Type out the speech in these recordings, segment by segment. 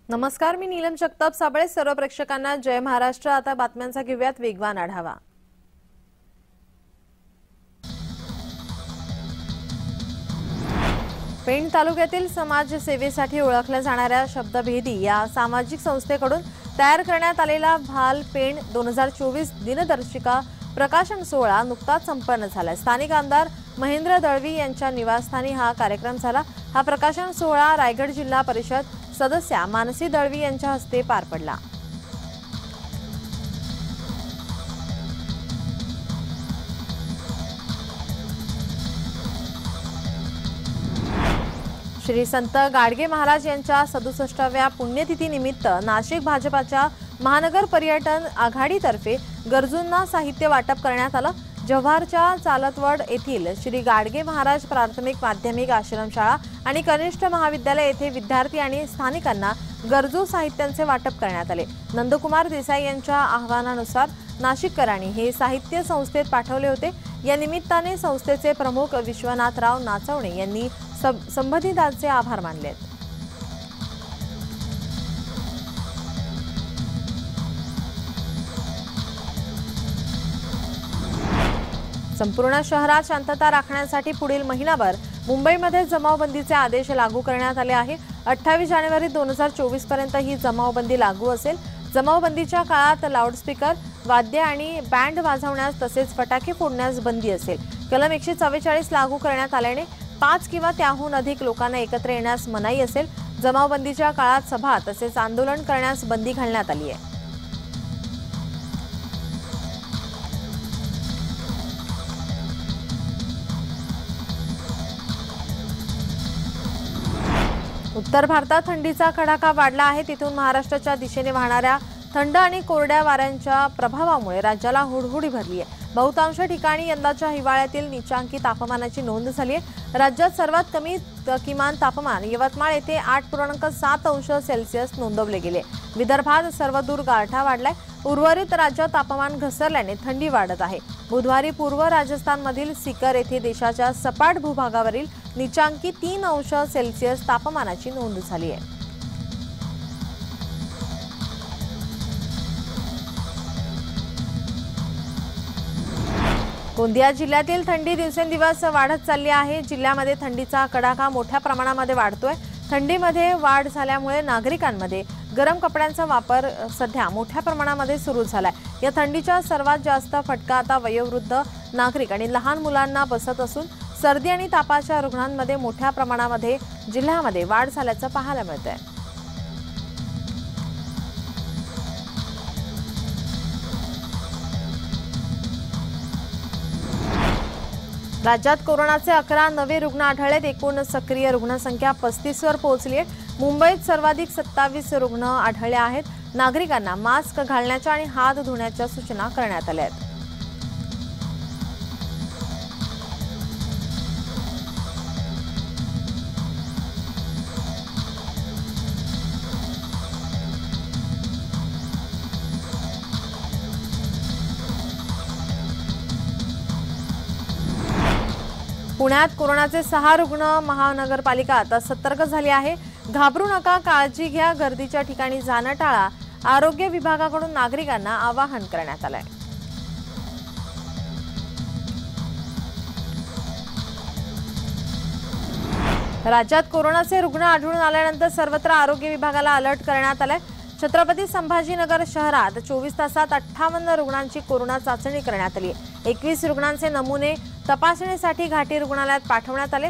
नमस्कार, मी नीलम जगताप साबळे. सर्व प्रेक्षकांना जय महाराष्ट्र. आता बातम्यांचा घेऊयात वेगवान आढावा. पेण तालुक्यातील समाजसेवेसाठी ओळखल्या जाणाऱ्या शब्दभेदी या सामाजिक संस्थेकडून तयार करण्यात आलेला भाल पेण 2024 दिनदर्शिका प्रकाशन सोहळा नुकताच संपन्न झाला. स्थानिक आमदार महेंद्र दळवी यांच्या निवासस्थानी हा कार्यक्रम झाला. हा प्रकाशन सोहळा रायगड जिल्हा परिषद सदस्या मानसी दळवी यांच्या हस्ते पार पडला. श्री संत गाडगे महाराज यांच्या 67व्या पुण्यतिथीनिमित्त नाशिक भाजपाच्या महानगर पर्यटन आघाडीतर्फे गरजूंना साहित्य वाटप करण्यात आलं. जव्हारच्या चालतवड येथील श्री गाडगे महाराज प्राथमिक माध्यमिक आश्रमशाळा आणि कनिष्ठ महाविद्यालय येथे विद्यार्थी आणि स्थानिकांना गरजू साहित्यांचे वाटप करण्यात आले. नंदकुमार देसाई यांच्या आवाहनानुसार नाशिककरांनी हे साहित्य संस्थेत पाठवले होते. या निमित्ताने संस्थेचे प्रमुख विश्वनाथराव नाचवणे यांनी संबंधितांचे आभार मानले. संपूर्ण शहरात शांतता राखण्यासाठी पुढील महिनाभर मुंबईमध्ये जमावबंदीचे आदेश लागू करण्यात आले आहे. 28 जानेवारी 2024 पर्यंत ही जमावबंदी लागू असेल. जमावबंदीच्या काळात लाऊडस्पीकर, वाद्य आणि बँड वाजवण्यास तसेच फटाके फोडण्यास बंदी असेल. कलम 144 लागू करण्यात आल्याने 5 किंवा त्याहून अधिक लोकांना एकत्र येण्यास मनाई असेल. जमावबंदीच्या काळात सभा तसेच आंदोलन करण्यास बंदी घालण्यात आली आहे. उत्तर भारतात थंडीचा कडाका वाढला आहे. तिथून महाराष्ट्राच्या दिशेने वाहणाऱ्या थंड आणि कोरड्या वाऱ्यांच्या प्रभावामुळे राज्याला हुडहुडी भरली आहे. बहुतांश ठिकाणी यंदाच्या हिवाळ्यातील नीचांकी तापमानाची नोंद झाली आहे. राज्यात सर्वात कमी किमान तापमान यवतमाळ येथे 8.7 अंश सेल्सिअस नोंदवले गेले. विदर्भात सर्वदूर गारठा वाढलाय. उर्वरित राज्यात तापमान घसरल्याने थंडी वाढत आहे. बुधवारी पूर्व राजस्थानमधील सीकर येथे देशाच्या सपाट भूभागावरील नीचांकी 3 अंश सेल्सिअस तापमानाची नोंद झाली आहे. गोंदिया जिल्ह्यातील थंडी दिवसेंदिवस वाढत चालली आहे. जिल्ह्यामध्ये थंडीचा कडाका मोठ्या प्रमाणामध्ये वाढतोय. थंडीमध्ये वाढ झाल्यामुळे नागरिकांमध्ये गरम कपड्यांचा वापर सध्या मोठ्या प्रमाणामध्ये सुरू झालाय. या थंडीचा सर्वात जास्त फटका आता वयोवृद्ध नागरिक आणि लहान मुलांना बसत असून सर्दी आणि तापाच्या रुग्णांमध्ये मोठ्या प्रमाणामध्ये जिल्ह्यामध्ये वाढ झाल्याचं पाहायला मिळतंय. राज्यात कोरोनाचे 11 नवे रुग्ण आढळलेत. एकूण सक्रिय रुग्णसंख्या 35 वर पोहोचली आहे. मुंबईत सर्वाधिक 27 रुग्ण आढळले आहेत. नागरिकांना मास्क घालण्याच्या आणि हात धुण्याच्या सूचना करण्यात आल्या आहेत. पुण्यात कोरोनाचे 6 रुग्ण. महानगरपालिका आता सतर्क झाली आहे. घाबरू नका, काळजी घ्या, गर्दीच्या ठिकाणी जाणं टाळा. आरोग्य विभागाकडून नागरिकांना आवाहन करण्यात आलंय. राज्यात कोरोनाचे रुग्ण आढळून आल्यानंतर सर्वत्र आरोग्य विभागाला अलर्ट करण्यात आलाय. छत्रपती संभाजीनगर शहरात 24 तासात 58 रुग्णांची कोरोना चाचणी करण्यात आली. 21 रुग्णांचे नमुने तपासणीसाठी घाटी रुग्णालयात पाठवण्यात आले.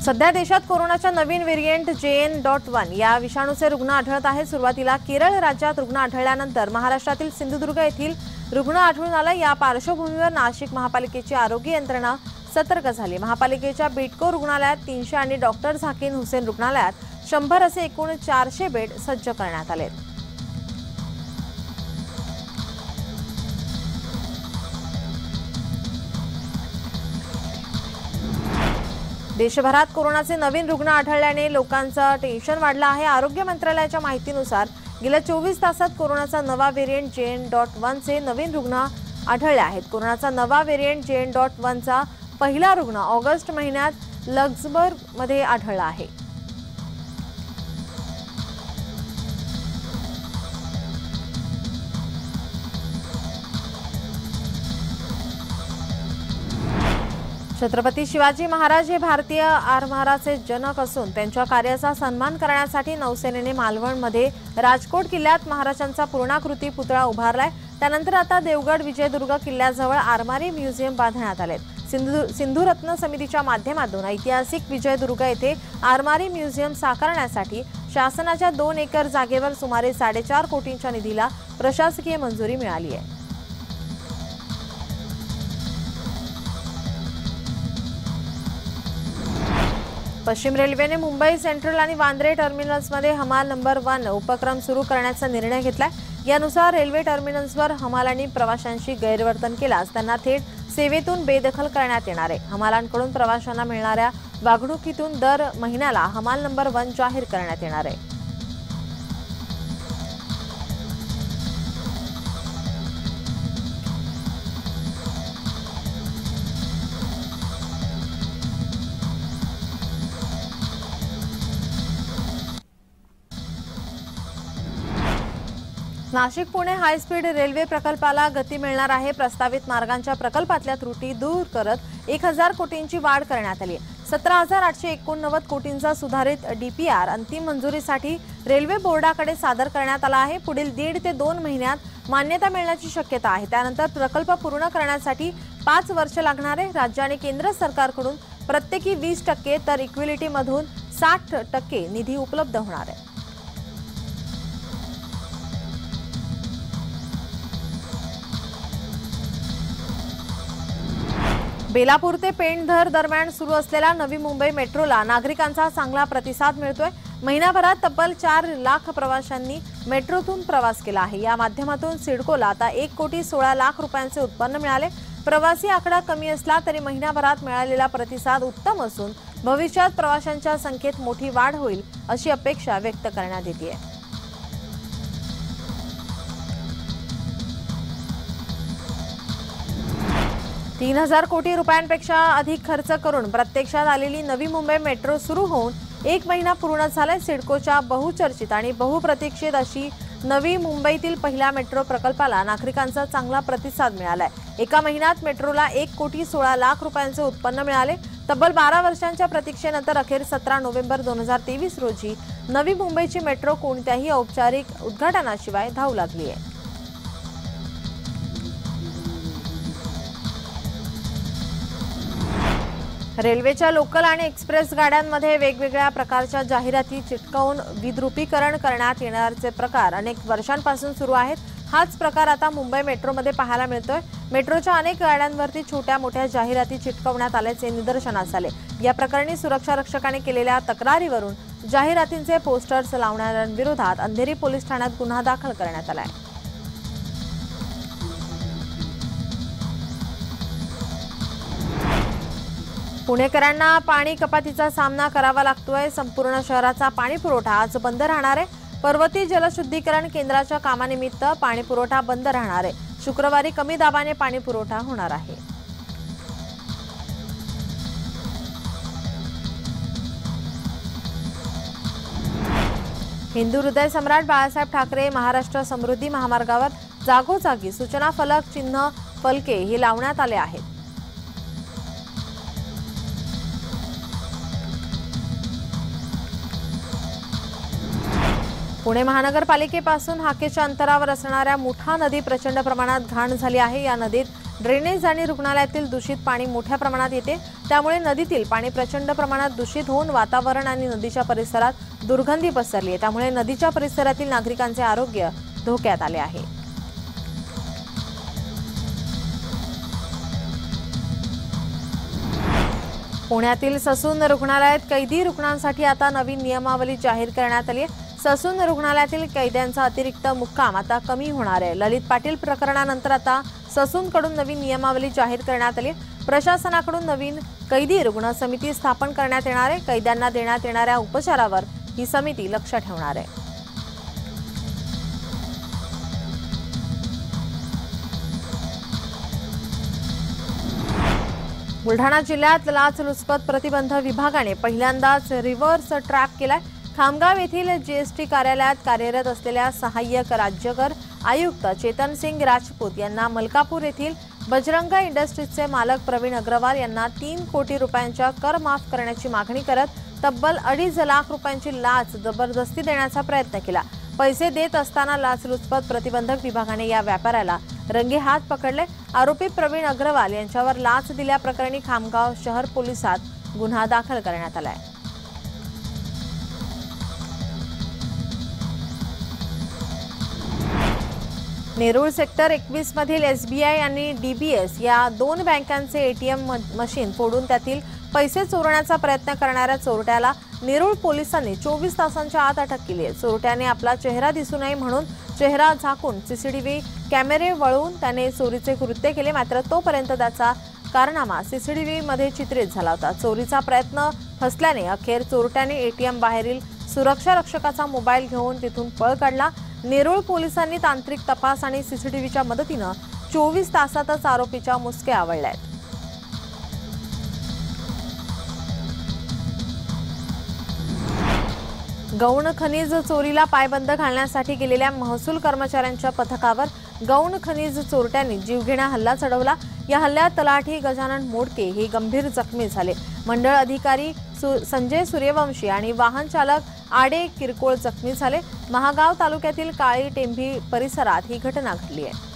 सध्या देशात कोरोनाच्या नवीन व्हेरिएंट JN.1 या विषाणूचे रुग्ण आढळत आहेत. सुरुवातीला केरळ राज्यात रुग्ण आढळल्यानंतर महाराष्ट्रातील सिंधुदुर्ग येथील रुग्ण आढळून आला. या पार्श्वभूमीवर नाशिक महापालिकेची आरोग्य यंत्रणा सतर्क झाली. महापालिकेच्या बिडको रुग्णालयात 300 आणि डॉक्टर झाकीर हुसेन रुग्णालयात 100 असे एकूण 400 बेड सज्ज करण्यात आले. देशभरात कोरोनाचे नवीन रुग्ण आढळल्याने लोकांचं टेन्शन वाढलं आहे. आरोग्य मंत्रालयाच्या माहितीनुसार गेल्या 24 तासात कोरोनाचा नवा व्हेरिएंट JN.1 चे नवीन रुग्ण आढळले आहेत। कोरोनाचा नवा व्हेरिएंट JN.1 चा पहिला रुग्ण ऑगस्ट महिन्यात लक्झमबर्गमध्ये आढळला आहे। छत्रपती शिवाजी महाराज हे भारतीय आरमाराचे जनक असून त्यांच्या कार्याचा सन्मान करण्यासाठी नौसेनेने मालवणमध्ये राजकोट किल्ल्यात महाराजांचा पूर्णाकृती पुतळा उभारलाय। त्यानंतर आता देवगड विजयदुर्ग किल्ल्याजवळ आरमारी म्युझियम बांधण्यात आले। सिंधुरत्न समितीच्या माध्यमातून ऐतिहासिक विजयदुर्ग येथे आरमारी म्युझियम साकारण्यासाठी शासनाच्या 2 एकर जागेवर सुमारे 4.5 कोटींच्या निधीला प्रशासकीय मंजुरी मिळाली आहे। पश्चिम रेल्वेने मुंबई सेंट्रल आणि वांद्रे टर्मिनल्समध्ये हमाल नंबर 1 उपक्रम सुरू करण्याचा निर्णय घेतलाय। यानुसार रेल्वे टर्मिनल्सवर हमालांनी प्रवाशांशी गैरवर्तन केल्यास त्यांना थेट सेवेतून बेदखल करण्यात येणार आहे। हमालांकडून प्रवाशांना मिळणाऱ्या वागणुकीतून दर महिन्याला हमाल नंबर 1 जाहीर करण्यात येणार आहे। Nashik Pune high speed railway प्रकल्पाला गती मिळणार आहे। प्रस्तावित मार्गांच्या प्रकल्पातल्या त्रुटी दूर करत 1000 कोटींची वाढ करण्यात आली आहे। 17,889 कोटींचा सुधारित DPR अंतिम मंजुरीसाठी रेल्वे बोर्डाकडे सादर करण्यात आला आहे। पुढील 1.5 ते 2 महिन्यात मान्यता मिळण्याची शक्यता आहे। त्यानंतर प्रकल्प पूर्ण करण्यासाठी 5 वर्ष लागणार आहे। राज्य आणि केंद्र सरकारकडून प्रत्येकी 20% तर इक्विलिटीमधून 60% निधी उपलब्ध होणार आहे। बेलापूर ते पेणधर दरम्यान सुरू असलेल्या नवी मुंबई मेट्रोला नागरिकांचा चांगला प्रतिसाद मिळतोय। महिनाभरात तब्बल 4 लाख प्रवाशांनी मेट्रोतून प्रवास केला आहे। या माध्यमातून सिडकोला आता 1,16,00,000 रुपयांचे उत्पन्न मिळाले। प्रवासी आकडा कमी असला तरी महिनाभरात मिळालेला प्रतिसाद उत्तम असून भविष्यात प्रवाशांच्या संख्येत मोठी वाढ होईल अशी अपेक्षा व्यक्त करण्यात येते। 3,000 कोटी रुपयांपेक्षा अधिक खर्च करून प्रत्यक्षात आलेली नवी मुंबई मेट्रो सुरू होऊन 1 महिना पूर्ण झालाय। सिडकोच्या बहुचर्चित आणि बहुप्रतीक्षित अशी नवी मुंबईतील पहिल्या मेट्रो प्रकल्पाला नागरिकांचा चांगला प्रतिसाद मिळालाय। एका महिन्यात मेट्रोला 1,16,00,000 रुपयांचे उत्पन्न मिळाले। तब्बल 12 वर्षांच्या प्रतीक्षेनंतर अखेर 17 नोव्हेंबर 2023 रोजी नवी मुंबईची मेट्रो कोणत्याही औपचारिक उद्घाटनाशिवाय धावू लागली आहे। रेल्वेच्या लोकल आणि एक्सप्रेस गाड्यांमध्ये वेगवेगळ्या प्रकारच्या जाहिराती चिटकवून विद्रुपीकरण करण्यात येण्याचे प्रकार अनेक वर्षांपासून सुरू आहेत। हाच प्रकार आता मुंबई मेट्रोमध्ये पाहायला मिळतोय। मेट्रोच्या अनेक गाड्यांवरती छोट्या मोठ्या जाहिराती चिटकवण्यात आल्याचे निदर्शनास आले। या प्रकरणी सुरक्षा रक्षकाने केलेल्या तक्रारीवरून जाहिरातींचे पोस्टर्स लावणाऱ्यांविरोधात अंधेरी पोलीस ठाण्यात गुन्हा दाखल करण्यात आलाय। पुणेकरांना पाणी कपातीचा सामना करावा लागतोय। संपूर्ण शहराचा पाणी पुरवठा आज बंद राहणार आहे। पर्वती जलशुद्धीकरण केंद्राच्या कामानिमित्त पाणी पुरवठा बंद राहणार आहे। शुक्रवारी कमी दाबाने पाणी पुरवठा होणार आहे। हिंदू हृदय सम्राट बाळासाहेब ठाकरे महाराष्ट्र समृद्धी महामार्गावर जागोजागी सूचना फलक चिन्ह फलके हे लावण्यात आले आहेत। पुणे महानगरपालिकेपासून हाकेच्या अंतरावर असणाऱ्या मुठा नदी प्रचंड प्रमाणात घाण झाली आहे। या नदीत ड्रेनेज आणि रुग्णालयातील दूषित पाणी मोठ्या प्रमाणात येते। त्यामुळे नदीतील पाणी प्रचंड प्रमाणात दूषित होऊन वातावरण आणि नदीच्या परिसरात दुर्गंधी पसरली आहे। त्यामुळे नदीच्या परिसरातील नागरिकांचे आरोग्य धोक्यात आले आहे। पुण्यातील ससून रुग्णालयात कैदी रुग्णांसाठी आता नवीन नियमावली जाहीर करण्यात आली आहे। ससून रुग्णालयातील कैद्यांचा अतिरिक्त मुक्काम आता कमी होणार आहे। ललित पाटील प्रकरणानंतर आता ससूनकडून नवीन नियमावली जाहीर करण्यात आली। प्रशासनाकडून नवीन कैदी रुग्ण समिती स्थापन करण्यात येणार आहे। कैद्यांना देण्यात येणाऱ्या उपचारावर ही समिती लक्ष ठेवणार आहे। बुलढाणा जिल्ह्यात लाचलुचपत प्रतिबंध विभागाने पहिल्यांदाच रिव्हर्स ट्रॅप केलाय। खामगाव येथील जीएसटी कार्यालयात कार्यरत असलेल्या सहाय्यक राज्यकर आयुक्त चेतन सिंग राजपूत यांना मलकापूर येथील बजरंग इंडस्ट्रीजचे मालक प्रवीण अग्रवाल यांना 3 कोटी रुपयांच्या कर माफ करण्याची मागणी करत तब्बल 2.5 लाख रुपयांची लाच जबरदस्ती देण्याचा प्रयत्न केला। पैसे देत असताना लाचलुचपत प्रतिबंधक विभागाने या व्यापाऱ्याला रंगेहात पकडले। आरोपी प्रवीण अग्रवाल यांच्यावर लाच दिल्याप्रकरणी खामगाव शहर पोलिसात गुन्हा दाखल करण्यात आलाय। नेरूळ सेक्टर 21 मधील एसबीआय आणि डीबीएस या 2 बँकांचे एटीएम मशीन फोडून त्यातील पैसे चोरण्याचा प्रयत्न करणाऱ्या चोरट्याला नेरूळ पोलिसांनी 24 तासांच्या आत अटक केली आहे। चोरट्याने आपला चेहरा दिसू नये म्हणून चेहरा झाकून सीसीटीव्ही कॅमेरे वळवून त्याने चोरीचे कृत्य केले। मात्र तोपर्यंत त्याचा कारनामा सीसीटीव्ही मध्ये चित्रित झाला होता। चोरीचा प्रयत्न फसल्याने अखेर चोरट्याने एटीएम बाहेरील सुरक्षा रक्षकाचा मोबाईल घेऊन तिथून पळ काढला। नेरूळ पोलिसांनी तांत्रिक तपास आणि सीसीटीव्हीच्या मदतीने 24 तासातच आरोपीच्या मुसक्या आवळल्यात। गौण खनिज चोरीला पायबंद घालण्यासाठी गेलेल्या महसूल कर्मचाऱ्यांच्या पथकावर गौण खनिज चोरट्यांनी जीवघेणा हल्ला चढवला। या हल्ल्यात तलाठी गजानन मोडके हे गंभीर जखमी झाले। मंडळ अधिकारी संजय सूर्यवंशी आणि वाहन चालक आडे किरकोळ जखमी झाले। महागाव तालुक्यातील काळी टेंभी परिसरात ही घटना घडली आहे।